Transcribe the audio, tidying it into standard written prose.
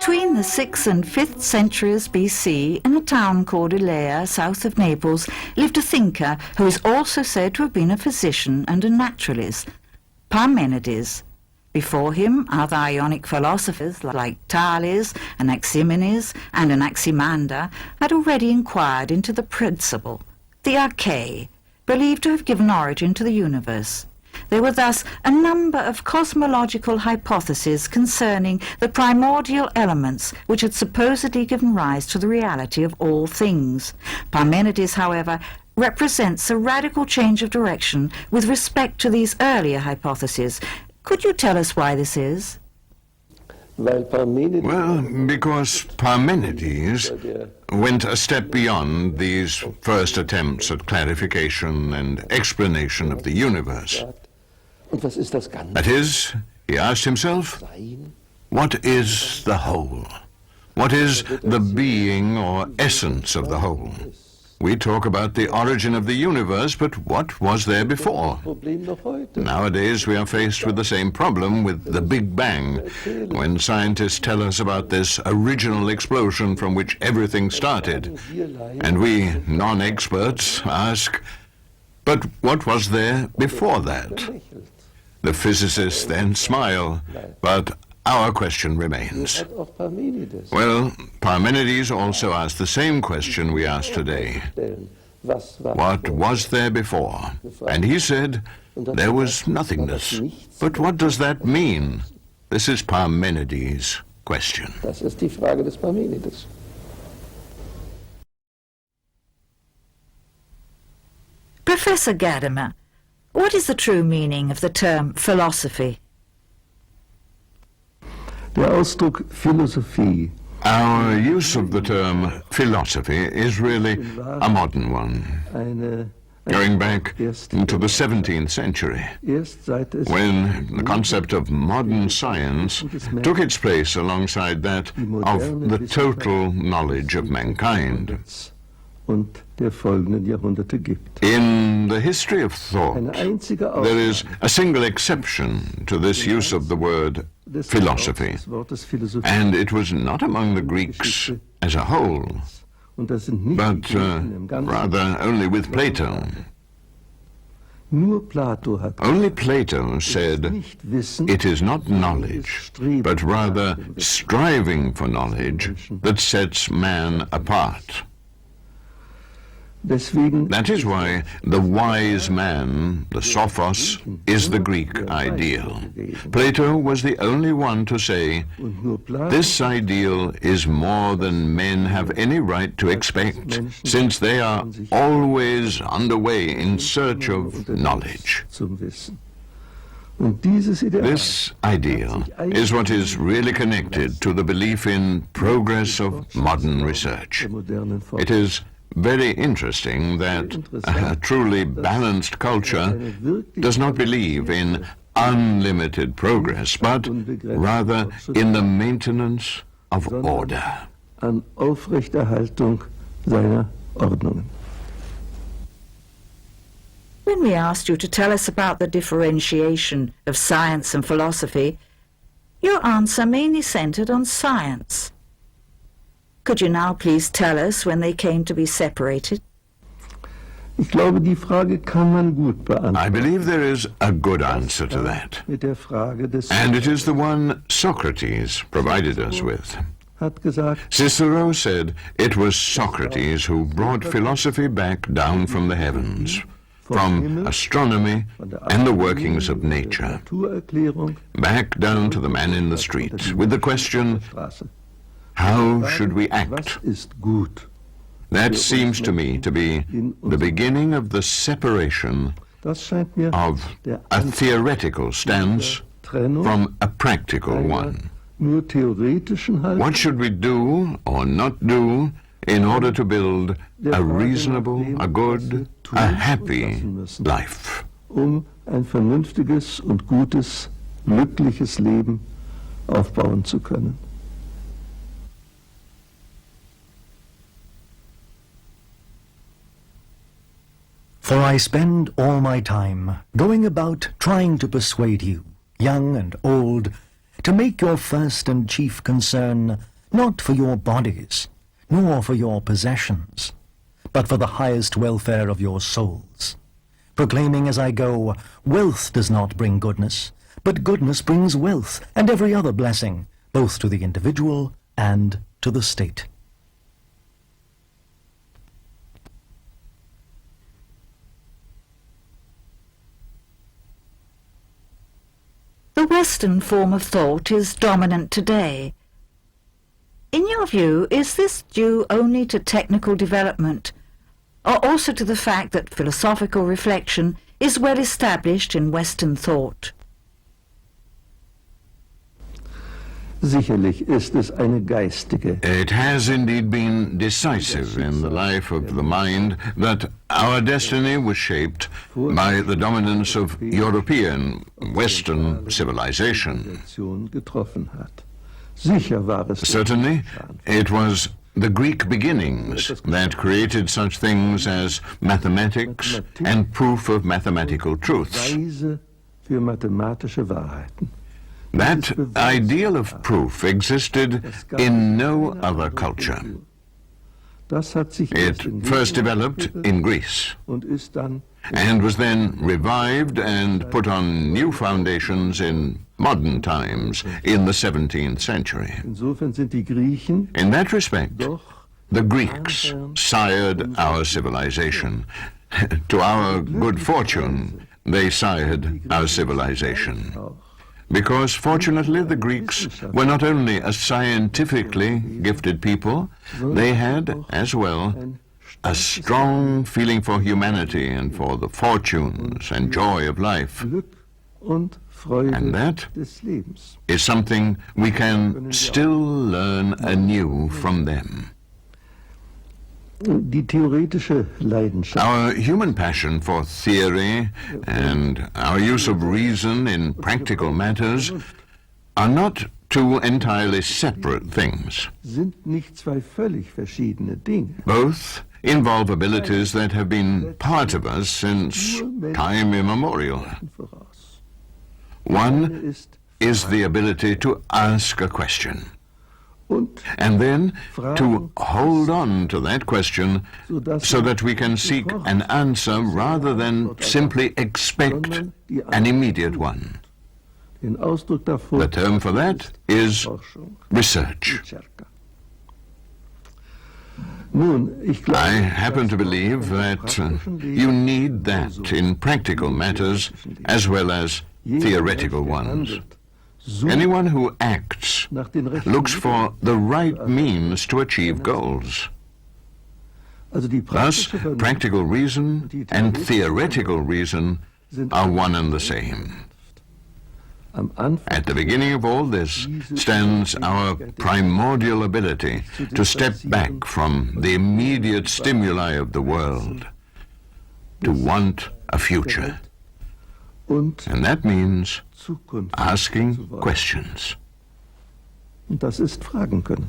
Between the 6th and 5th centuries BC, in a town called Elea, south of Naples, lived a thinker who is also said to have been a physician and a naturalist, Parmenides. Before him, other Ionic philosophers like Thales, Anaximenes, and Anaximander had already inquired into the principle, the arche, believed to have given origin to the universe. There were thus a number of cosmological hypotheses concerning the primordial elements which had supposedly given rise to the reality of all things. Parmenides, however, represents a radical change of direction with respect to these earlier hypotheses. Could you tell us why this is? Well, because Parmenides went a step beyond these first attempts at clarification and explanation of the universe. That is, he asked himself, what is the whole? What is the being or essence of the whole? We talk about the origin of the universe, but what was there before? Nowadays we are faced with the same problem with the Big Bang, when scientists tell us about this original explosion from which everything started. And we, non-experts, ask, but what was there before that? The physicists then smile, but our question remains. Well, Parmenides also asked the same question we ask today. What was there before? And he said, there was nothingness. But what does that mean? This is Parmenides' question. Professor Gadamer, what is the true meaning of the term philosophy? Der Ausdruck Philosophie. Our use of the term philosophy is really a modern one, going back into the 17th century, when the concept of modern science took its place alongside that of the total knowledge of mankind. In the history of thought, there is a single exception to this use of the word philosophy, and it was not among the Greeks as a whole, but rather only with Plato. Only Plato said, it is not knowledge, but rather striving for knowledge that sets man apart. That is why the wise man, the sophos, is the Greek ideal. Plato was the only one to say, this ideal is more than men have any right to expect, since they are always underway in search of knowledge. This ideal is what is really connected to the belief in progress of modern research. It is very interesting that a truly balanced culture does not believe in unlimited progress, but rather in the maintenance of order. An Aufrechterhaltung seiner Ordnungen. When we asked you to tell us about the differentiation of science and philosophy, your answer mainly centered on science. Could you now please tell us when they came to be separated? Ich glaube, die Frage kann man gut beantworten. I believe there is a good answer to that. And it is the one Socrates provided us with. Cicero said it was Socrates who brought philosophy back down from the heavens, from astronomy and the workings of nature, back down to the man in the street, with the question, how should we act? That seems to me to be the beginning of the separation of a theoretical stance from a practical one. What should we do or not do in order to build a reasonable, a good, a happy life? Ein vernünftiges und gutes, glückliches Leben aufbauen zu können. For I spend all my time going about trying to persuade you, young and old, to make your first and chief concern not for your bodies, nor for your possessions, but for the highest welfare of your souls, proclaiming as I go, wealth does not bring goodness, but goodness brings wealth and every other blessing, both to the individual and to the state. The Western form of thought is dominant today. In your view, is this due only to technical development, or also to the fact that philosophical reflection is well established in Western thought? Sicherlich ist es eine geistige. It has indeed been decisive in the life of the mind that our destiny was shaped by the dominance of European, Western civilization. Getroffen hat. Sicher war es Certainly, it was the Greek beginnings that created such things as mathematics and proof of mathematical truths. Weise für mathematische Wahrheiten. That ideal of proof existed in no other culture. Das hat sich It first developed in Greece und ist dann and was then revived and put on new foundations in modern times in the 17th century. insofern sind die Griechen In that respect, doch the Greeks sired our civilization. To our good fortune, they sired our civilization. Because fortunately the Greeks were not only a scientifically gifted people, they had as well a strong feeling for humanity and for the fortunes and joy of life. Glück und Freude And that des Lebens. is something we can still learn anew from them. Die theoretische Leidenschaft Our human passion for theory and our use of reason in practical matters are not two entirely separate things. sind nicht zwei völlig verschiedene Dinge. Both involve abilities that have been part of us since time immemorial. Voraus. One Ist is the ability to ask a question, und and then to hold on to that question so that we can seek an answer rather than simply expect an immediate one. den Ausdruck davor The term for that is Forschung. research. Cerca. Nun, ich glaube, I happen to believe that you need that in practical matters as well as theoretical ones. Anyone who acts nach den rechten looks for the right means to achieve goals. Also die Thus, praktische Vernunft practical reason and theoretical reason are one and the same. am Anfang At the beginning of all this stands our primordial ability to step back from the immediate stimuli of the world, to want a future. und And that means Zukunft asking zu wollen. questions. Und das ist Fragen können.